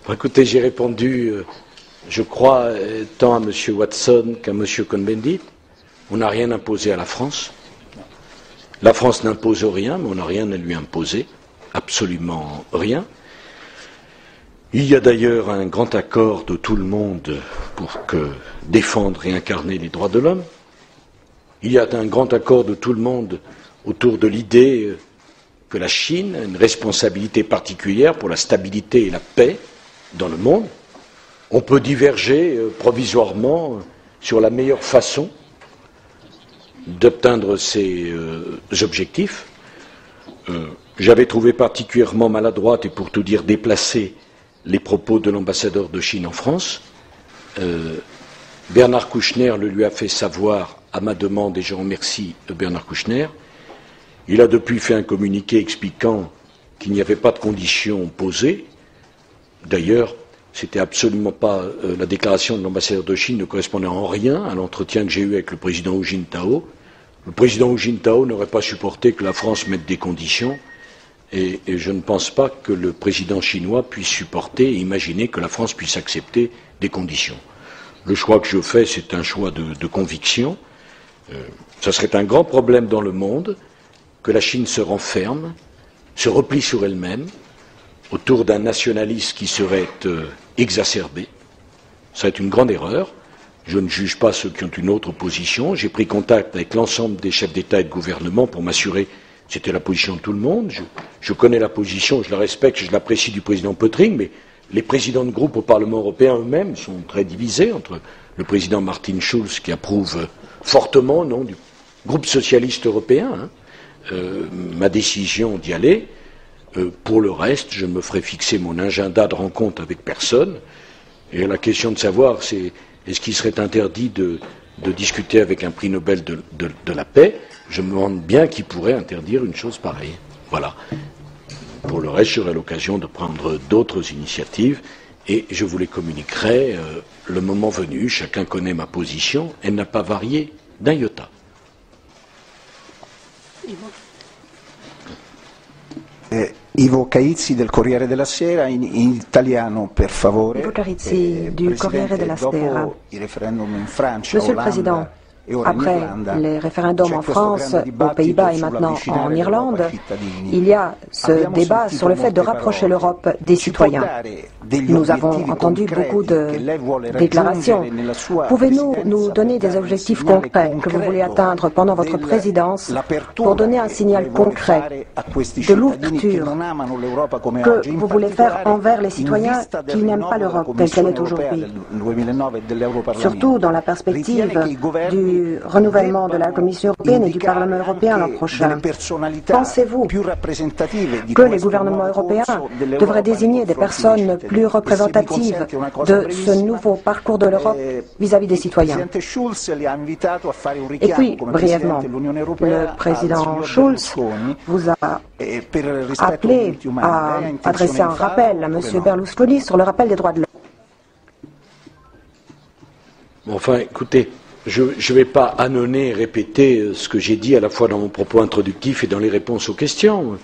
Bon, écoutez, j'ai répondu, je crois, tant à M. Watson qu'à M. Cohn-Bendit. On n'a rien imposé à la France. La France n'impose rien, mais on n'a rien à lui imposer. Absolument rien. Il y a d'ailleurs un grand accord de tout le monde pour défendre et incarner les droits de l'homme. Il y a un grand accord de tout le monde autour de l'idée que la Chine a une responsabilité particulière pour la stabilité et la paix dans le monde. On peut diverger provisoirement sur la meilleure façon d'atteindre ces objectifs. J'avais trouvé particulièrement maladroite et pour tout dire déplacée les propos de l'ambassadeur de Chine en France. Bernard Kouchner le lui a fait savoir à ma demande et je remercie Bernard Kouchner. Il a depuis fait un communiqué expliquant qu'il n'y avait pas de conditions posées. D'ailleurs, c'était absolument pas la déclaration de l'ambassadeur de Chine ne correspondait en rien à l'entretien que j'ai eu avec le président Hu Jintao. Le président Hu Jintao n'aurait pas supporté que la France mette des conditions et je ne pense pas que le président chinois puisse supporter et imaginer que la France puisse accepter des conditions. Le choix que je fais, c'est un choix de conviction. Ça serait un grand problème dans le monde que la Chine se renferme, se replie sur elle-même, autour d'un nationalisme qui serait exacerbé. Ça serait une grande erreur. Je ne juge pas ceux qui ont une autre position. J'ai pris contact avec l'ensemble des chefs d'État et de gouvernement pour m'assurer que c'était la position de tout le monde. Je connais la position, je la respecte, je l'apprécie du président Pöttering, mais les présidents de groupe au Parlement européen eux-mêmes sont très divisés entre le président Martin Schulz qui approuve fortement au nom du groupe socialiste européen ma décision d'y aller. Pour le reste, je me ferai fixer mon agenda de rencontre avec personne. Et la question de savoir, c'est est-ce qu'il serait interdit de discuter avec un prix Nobel de la paix? Je me demande bien qui pourrait interdire une chose pareille. Voilà. Pour le reste, j'aurai l'occasion de prendre d'autres initiatives et je vous les communiquerai le moment venu. Chacun connaît ma position. Elle n'a pas varié d'un iota. Ivo Caizzi del Corriere della Sera in italiano per favore. Ivo Caizzi du Corriere della Sera. Monsieur le Président, après les référendums en France, aux Pays-Bas et maintenant en Irlande, il y a ce débat sur le fait de rapprocher l'Europe des citoyens. Nous avons entendu beaucoup de déclarations. Pouvez-vous nous donner des objectifs concrets que vous voulez atteindre pendant votre présidence pour donner un signal concret de l'ouverture que vous voulez faire envers les citoyens qui n'aiment pas l'Europe telle qu'elle est aujourd'hui, surtout dans la perspective du renouvellement de la Commission européenne et du Parlement européen l'an prochain? Pensez-vous que les gouvernements européens devraient désigner des personnes plus représentatives de ce nouveau parcours de l'Europe vis-à-vis des citoyens? Et puis, brièvement, le président Schulz vous a appelé à adresser un rappel à M. Berlusconi sur le rappel des droits de l'homme. Enfin, écoutez, je ne vais pas ânonner et répéter ce que j'ai dit à la fois dans mon propos introductif et dans les réponses aux questions.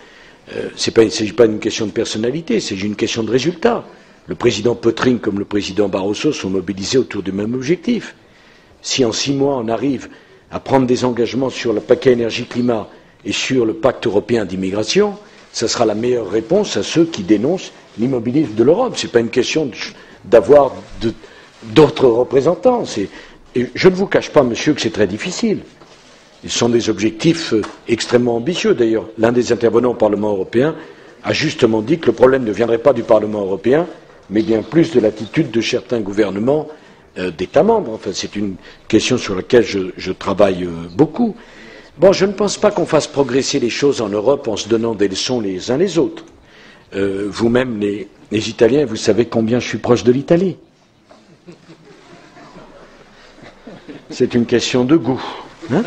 Il ne s'agit pas d'une question de personnalité, c'est une question de résultat. Le président Pöttering comme le président Barroso sont mobilisés autour du même objectif. Si en 6 mois on arrive à prendre des engagements sur le paquet énergie-climat et sur le pacte européen d'immigration, ça sera la meilleure réponse à ceux qui dénoncent l'immobilisme de l'Europe. Ce n'est pas une question d'avoir d'autres représentants. Et je ne vous cache pas, monsieur, que c'est très difficile. Ce sont des objectifs extrêmement ambitieux. D'ailleurs, l'un des intervenants au Parlement européen a justement dit que le problème ne viendrait pas du Parlement européen, mais bien plus de l'attitude de certains gouvernements d'États membres. Enfin, c'est une question sur laquelle je travaille beaucoup. Bon, je ne pense pas qu'on fasse progresser les choses en Europe en se donnant des leçons les uns les autres. Vous-même, les Italiens, vous savez combien je suis proche de l'Italie. C'est une question de goût. Hein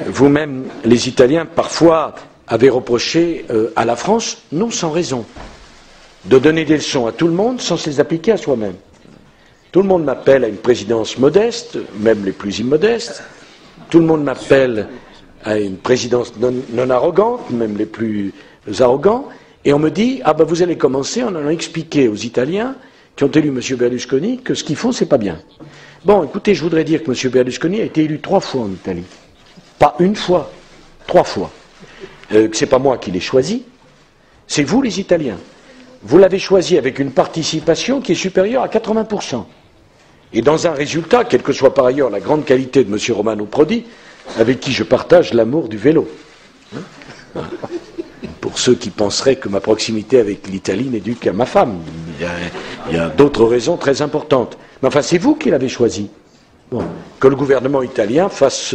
Vous-même, les Italiens, parfois, avez reproché à la France, non sans raison, de donner des leçons à tout le monde sans se les appliquer à soi-même. Tout le monde m'appelle à une présidence modeste, même les plus immodestes. Tout le monde m'appelle à une présidence non arrogante, même les plus arrogants. Et on me dit, ah ben vous allez commencer en allant expliquer aux Italiens qui ont élu M. Berlusconi que ce qu'ils font, c'est pas bien. Bon, écoutez, je voudrais dire que M. Berlusconi a été élu 3 fois en Italie. Pas une fois, 3 fois. C'est pas moi qui l'ai choisi, c'est vous les Italiens. Vous l'avez choisi avec une participation qui est supérieure à 80%. Et dans un résultat, quelle que soit par ailleurs la grande qualité de M. Romano Prodi, avec qui je partage l'amour du vélo. Hein, pour ceux qui penseraient que ma proximité avec l'Italie n'est due qu'à ma femme. Il y a d'autres raisons très importantes. Mais enfin, c'est vous qui l'avez choisi. Bon, que le gouvernement italien fasse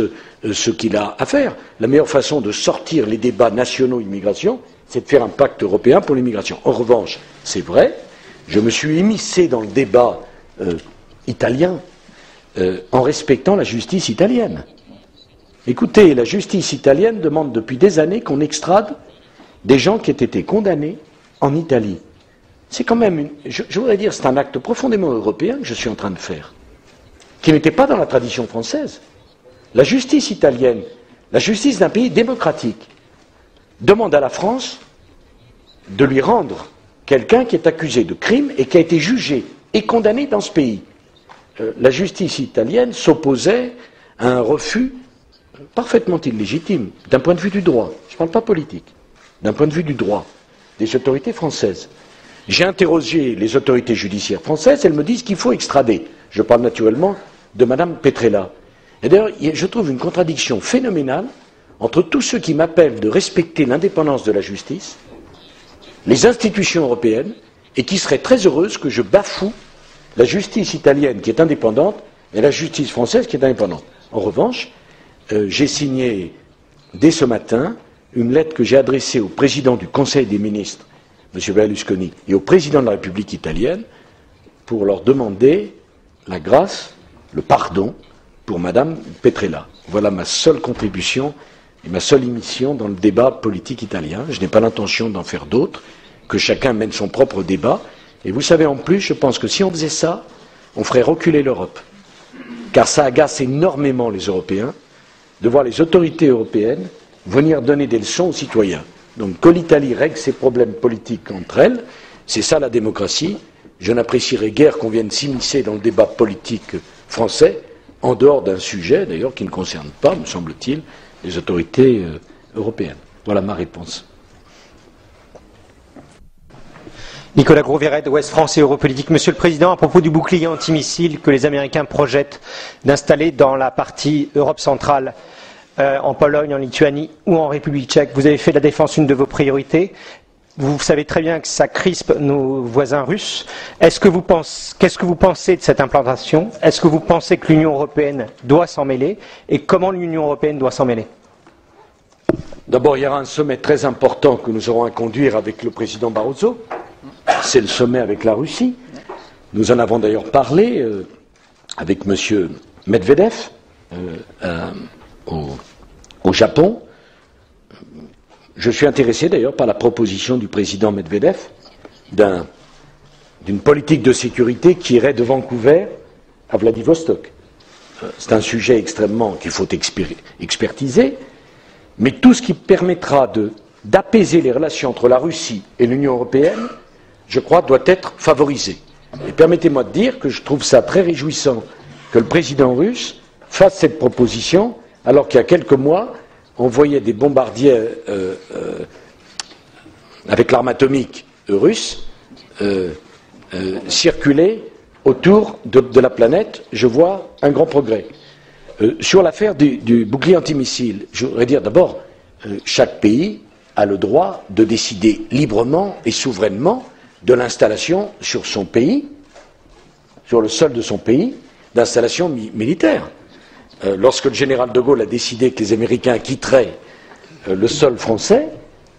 ce qu'il a à faire. La meilleure façon de sortir les débats nationaux immigration, c'est de faire un pacte européen pour l'immigration. En revanche, c'est vrai, je me suis immiscé dans le débat italien en respectant la justice italienne. Écoutez, la justice italienne demande depuis des années qu'on extrade des gens qui aient été condamnés en Italie. C'est quand même, je voudrais dire, c'est un acte profondément européen que je suis en train de faire, qui n'était pas dans la tradition française. La justice italienne, la justice d'un pays démocratique, demande à la France de lui rendre quelqu'un qui est accusé de crime et qui a été jugé et condamné dans ce pays. La justice italienne s'opposait à un refus parfaitement illégitime, d'un point de vue du droit, je ne parle pas politique, d'un point de vue du droit, des autorités françaises. J'ai interrogé les autorités judiciaires françaises, elles me disent qu'il faut extrader. Je parle naturellement de Mme Petrella. Et d'ailleurs, je trouve une contradiction phénoménale entre tous ceux qui m'appellent de respecter l'indépendance de la justice, les institutions européennes, et qui seraient très heureuses que je bafoue la justice italienne qui est indépendante et la justice française qui est indépendante. En revanche, j'ai signé dès ce matin une lettre que j'ai adressée au président du Conseil des ministres, M. Berlusconi, et au président de la République italienne pour leur demander la grâce, le pardon pour Mme Petrella. Voilà ma seule contribution et ma seule émission dans le débat politique italien. Je n'ai pas l'intention d'en faire d'autres, que chacun mène son propre débat. Et vous savez, en plus, je pense que si on faisait ça, on ferait reculer l'Europe. Car ça agace énormément les Européens de voir les autorités européennes venir donner des leçons aux citoyens. Donc que l'Italie règle ses problèmes politiques entre elles, c'est ça la démocratie. Je n'apprécierais guère qu'on vienne s'immiscer dans le débat politique français, en dehors d'un sujet d'ailleurs qui ne concerne pas, me semble-t-il, les autorités européennes. Voilà ma réponse. Nicolas Gros-Verret de Ouest France et Europolitique. Monsieur le Président, à propos du bouclier antimissile que les Américains projettent d'installer dans la partie Europe centrale, en Pologne, en Lituanie ou en République tchèque, vous avez fait de la défense une de vos priorités. Vous savez très bien que ça crispe nos voisins russes. Qu'est-ce que vous pensez de cette implantation? Est-ce que vous pensez que l'Union européenne doit s'en mêler? Et comment l'Union européenne doit s'en mêler? D'abord, il y aura un sommet très important que nous aurons à conduire avec le président Barroso. C'est le sommet avec la Russie. Nous en avons d'ailleurs parlé avec M. Medvedev au Japon. Je suis intéressé d'ailleurs par la proposition du président Medvedev d'une politique de sécurité qui irait de Vancouver à Vladivostok. C'est un sujet extrêmement qu'il faut expertiser, mais tout ce qui permettra d'apaiser les relations entre la Russie et l'Union européenne, je crois, doit être favorisé. Et permettez-moi de dire que je trouve ça très réjouissant que le président russe fasse cette proposition, alors qu'il y a quelques mois, on voyait des bombardiers avec l'arme atomique russe circuler autour de la planète. Je vois un grand progrès. Sur l'affaire du bouclier antimissile, je voudrais dire d'abord, chaque pays a le droit de décider librement et souverainement de l'installation sur son pays, sur le sol de son pays, d'installation militaire. Lorsque le général de Gaulle a décidé que les Américains quitteraient le sol français,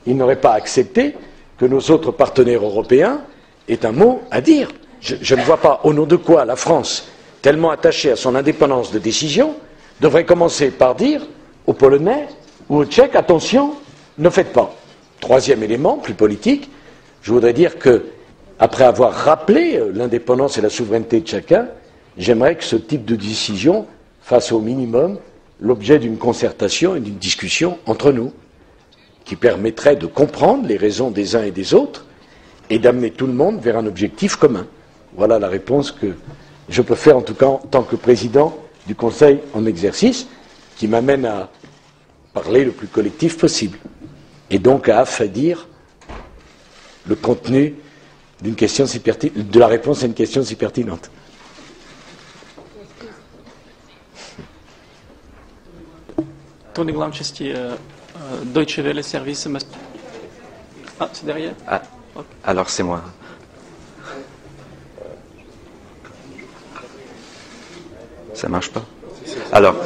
il n'aurait pas accepté que nos autres partenaires européens aient un mot à dire. Je ne vois pas au nom de quoi la France, tellement attachée à son indépendance de décision, devrait commencer par dire aux Polonais ou aux Tchèques, attention, ne faites pas. Troisième élément, plus politique, je voudrais dire que, après avoir rappelé l'indépendance et la souveraineté de chacun, j'aimerais que ce type de décision fasse au minimum l'objet d'une concertation et d'une discussion entre nous. qui permettrait de comprendre les raisons des uns et des autres et d'amener tout le monde vers un objectif commun. Voilà la réponse que je peux faire, en tout cas en tant que président du Conseil en exercice, qui m'amène à parler le plus collectif possible, et donc à affadir le contenu d'une question si pertinente, de la réponse à une question si pertinente. Tony Glanchesti, Deutsche Welle Service. Ah, c'est derrière? Ah, okay. Alors c'est moi. Ça marche pas? Alors,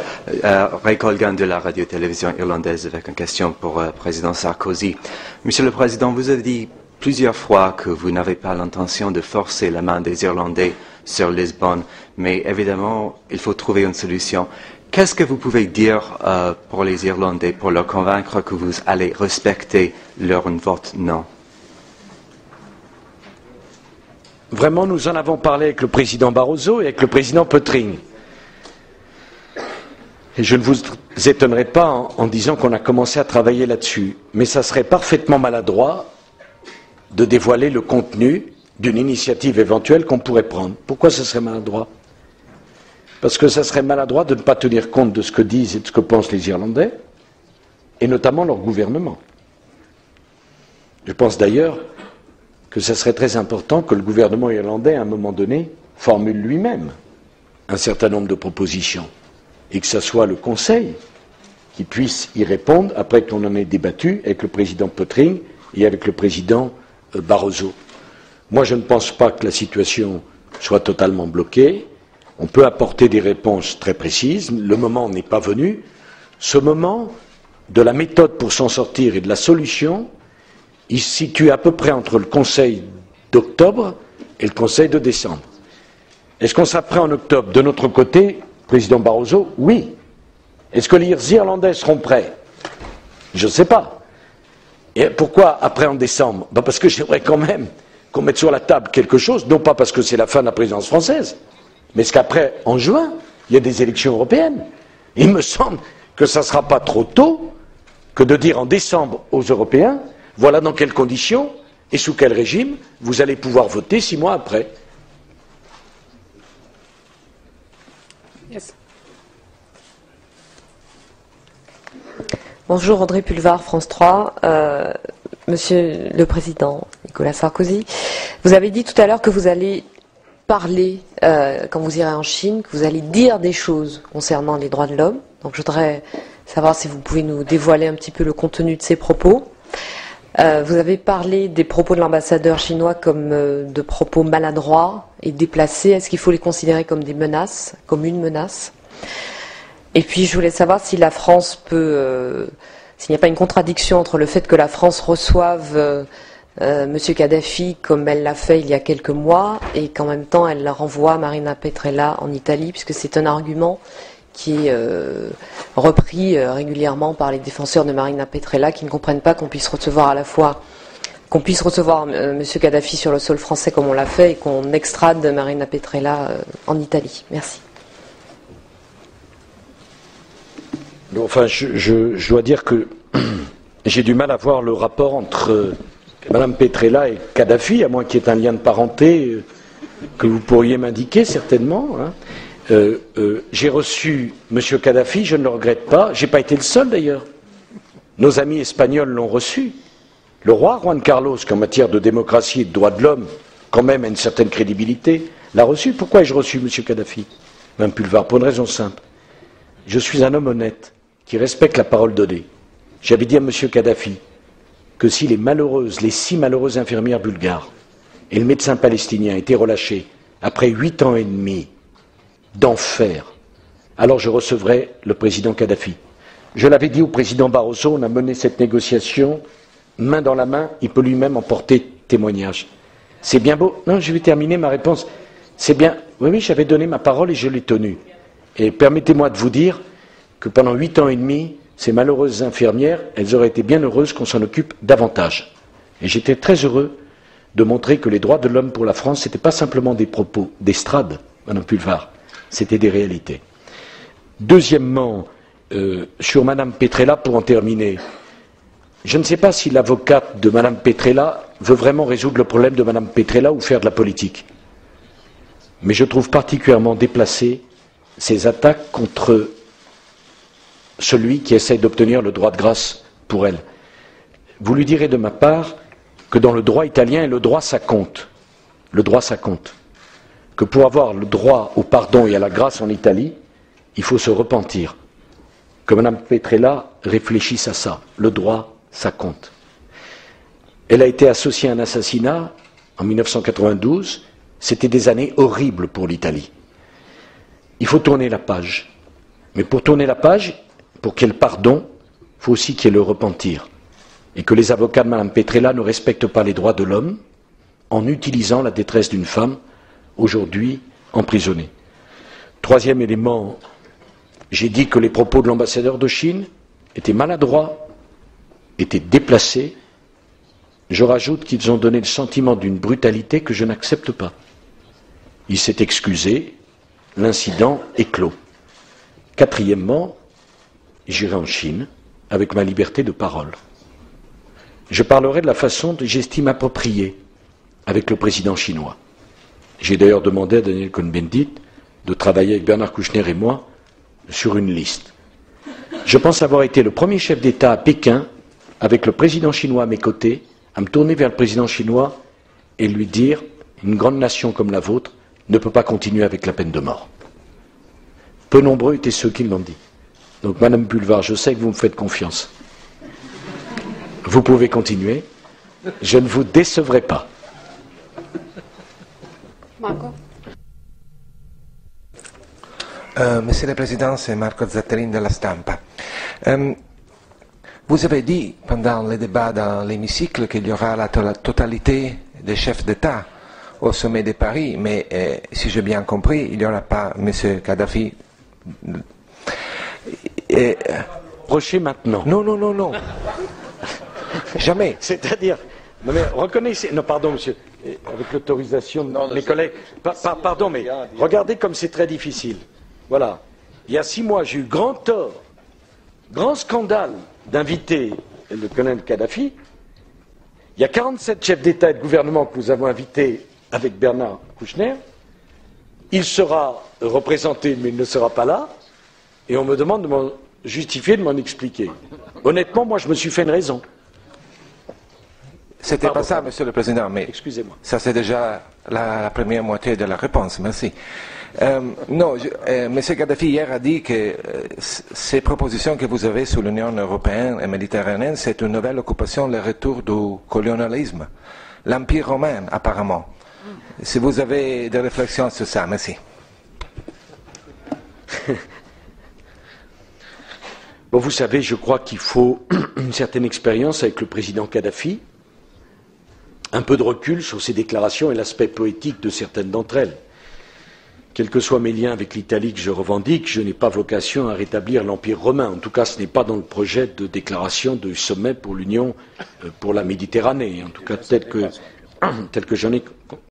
Ray Colgan de la radio-télévision irlandaise avec une question pour le président Sarkozy. Monsieur le Président, vous avez dit plusieurs fois que vous n'avez pas l'intention de forcer la main des Irlandais sur Lisbonne, mais évidemment, il faut trouver une solution. Qu'est-ce que vous pouvez dire pour les Irlandais pour leur convaincre que vous allez respecter leur vote non? Vraiment, nous en avons parlé avec le président Barroso et avec le président Pöttering. Et je ne vous étonnerai pas en disant qu'on a commencé à travailler là-dessus. Mais ça serait parfaitement maladroit de dévoiler le contenu d'une initiative éventuelle qu'on pourrait prendre. Pourquoi ce serait maladroit? Parce que ça serait maladroit de ne pas tenir compte de ce que disent et de ce que pensent les Irlandais, et notamment leur gouvernement. Je pense d'ailleurs que ce serait très important que le gouvernement irlandais, à un moment donné, formule lui-même un certain nombre de propositions, et que ce soit le Conseil qui puisse y répondre après qu'on en ait débattu avec le président Pöttering et avec le président Barroso. Moi, je ne pense pas que la situation soit totalement bloquée. On peut apporter des réponses très précises. Le moment n'est pas venu. Ce moment de la méthode pour s'en sortir et de la solution, il se situe à peu près entre le Conseil d'octobre et le Conseil de décembre. Est-ce qu'on sera prêt en octobre? De notre côté, président Barroso, oui. Est-ce que les Irlandais seront prêts? Je ne sais pas. Et pourquoi après en décembre? Parce que j'aimerais quand même qu'on mette sur la table quelque chose, non pas parce que c'est la fin de la présidence française, mais parce qu'après, en juin, il y a des élections européennes. Il me semble que ça ne sera pas trop tôt que de dire en décembre aux Européens, voilà dans quelles conditions et sous quel régime vous allez pouvoir voter 6 mois après. Yes. Bonjour, Audrey Pulvar, France 3. Monsieur le Président Nicolas Sarkozy, vous avez dit tout à l'heure que vous allez parler, quand vous irez en Chine, que vous allez dire des choses concernant les droits de l'homme. Donc je voudrais savoir si vous pouvez nous dévoiler un petit peu le contenu de ces propos. Vous avez parlé des propos de l'ambassadeur chinois comme de propos maladroits et déplacés. Est-ce qu'il faut les considérer comme des menaces, comme une menace? Et puis je voulais savoir si la France peut, s'il n'y a pas une contradiction entre le fait que la France reçoive M. Kadhafi comme elle l'a fait il y a quelques mois et qu'en même temps elle renvoie Marina Petrella en Italie, puisque c'est un argument qui est repris régulièrement par les défenseurs de Marina Petrella qui ne comprennent pas qu'on puisse recevoir à la fois M. Kadhafi sur le sol français comme on l'a fait et qu'on extrade Marina Petrella en Italie. Merci. Enfin, je dois dire que j'ai du mal à voir le rapport entre Mme Petrella et Kadhafi, à moins qu'il y ait un lien de parenté que vous pourriez m'indiquer certainement. Hein. J'ai reçu M. Kadhafi, je ne le regrette pas. Je n'ai pas été le seul d'ailleurs. Nos amis espagnols l'ont reçu. Le roi Juan Carlos, qui en matière de démocratie et de droits de l'homme, quand même a une certaine crédibilité, l'a reçu. Pourquoi ai-je reçu M. Kadhafi, Mme Pulvar? Pour une raison simple. Je suis un homme honnête qui respecte la parole donnée. J'avais dit à M. Kadhafi que si les 6 malheureuses infirmières bulgares et le médecin palestinien étaient relâchés après 8 ans et demi d'enfer, alors je recevrai le président Kadhafi. Je l'avais dit au président Barroso, on a mené cette négociation main dans la main, il peut lui-même en porter témoignage. C'est bien beau. Non, je vais terminer ma réponse. C'est bien. Oui, j'avais donné ma parole et je l'ai tenue. Et permettez-moi de vous dire que pendant 8 ans et demi, ces malheureuses infirmières, elles auraient été bien heureuses qu'on s'en occupe davantage. Et j'étais très heureux de montrer que les droits de l'homme pour la France, ce n'étaient pas simplement des propos d'estrade, Mme Pulvar, c'était des réalités. Deuxièmement, sur Mme Petrella, pour en terminer, Je ne sais pas si l'avocate de Mme Petrella veut vraiment résoudre le problème de Mme Petrella ou faire de la politique. Mais je trouve particulièrement déplacées ces attaques contre celui qui essaie d'obtenir le droit de grâce pour elle. Vous lui direz de ma part que dans le droit italien, et le droit ça compte. Le droit ça compte. Que pour avoir le droit au pardon et à la grâce en Italie, il faut se repentir. Que Mme Petrella réfléchisse à ça. Le droit, ça compte. Elle a été associée à un assassinat en 1992. C'était des années horribles pour l'Italie. Il faut tourner la page. Mais pour tourner la page, pour qu'il y ait le pardon, il faut aussi qu'il y ait le repentir. Et que les avocats de Mme Petrella ne respectent pas les droits de l'homme en utilisant la détresse d'une femme aujourd'hui emprisonnée. Troisième élément, j'ai dit que les propos de l'ambassadeur de Chine étaient maladroits, étaient déplacés. Je rajoute qu'ils ont donné le sentiment d'une brutalité que je n'accepte pas. Il s'est excusé, l'incident est clos. Quatrièmement, j'irai en Chine avec ma liberté de parole. Je parlerai de la façon dont j'estime appropriée avec le président chinois. J'ai d'ailleurs demandé à Daniel Cohn-Bendit de travailler avec Bernard Kouchner et moi sur une liste. Je pense avoir été le premier chef d'État à Pékin, avec le président chinois à mes côtés, à me tourner vers le président chinois et lui dire « Une grande nation comme la vôtre ne peut pas continuer avec la peine de mort ». Peu nombreux étaient ceux qui l'ont dit. Donc, Madame Boulevard, je sais que vous me faites confiance. Vous pouvez continuer. Je ne vous décevrai pas. Marco. Monsieur le Président, c'est Marco Zatterin de la Stampa. Vous avez dit pendant le débat dans l'hémicycle qu'il y aura la totalité des chefs d'État au sommet de Paris, mais si j'ai bien compris, il n'y aura pas M. Kadhafi. Approchez maintenant. Non, non, non, non. Jamais. C'est-à-dire, non mais reconnaissez, non pardon monsieur, avec l'autorisation de mes collègues, pardon mais regardez comme c'est très difficile. Voilà, il y a 6 mois j'ai eu grand tort, grand scandale d'inviter le colonel Kadhafi. Il y a 47 chefs d'État et de gouvernement que nous avons invités avec Bernard Kouchner. Il sera représenté mais il ne sera pas là et on me demande de m'en justifier, de m'en expliquer. Honnêtement, moi je me suis fait une raison. C'était pas ça, Monsieur le Président, mais excusez-moi. Ça c'est déjà la première moitié de la réponse. Merci. Non, Monsieur Kadhafi hier a dit que ces propositions que vous avez sur l'Union européenne et méditerranéenne, c'est une nouvelle occupation, le retour du colonialisme, l'Empire romain apparemment. Si vous avez des réflexions sur ça, merci. Bon, vous savez, je crois qu'il faut une certaine expérience avec le président Kadhafi, un peu de recul sur ses déclarations et l'aspect poétique de certaines d'entre elles. Quels que soient mes liens avec l'Italie que je revendique, je n'ai pas vocation à rétablir l'Empire romain. En tout cas, ce n'est pas dans le projet de déclaration du sommet pour l'Union pour la Méditerranée. En tout cas, tel que j'en ai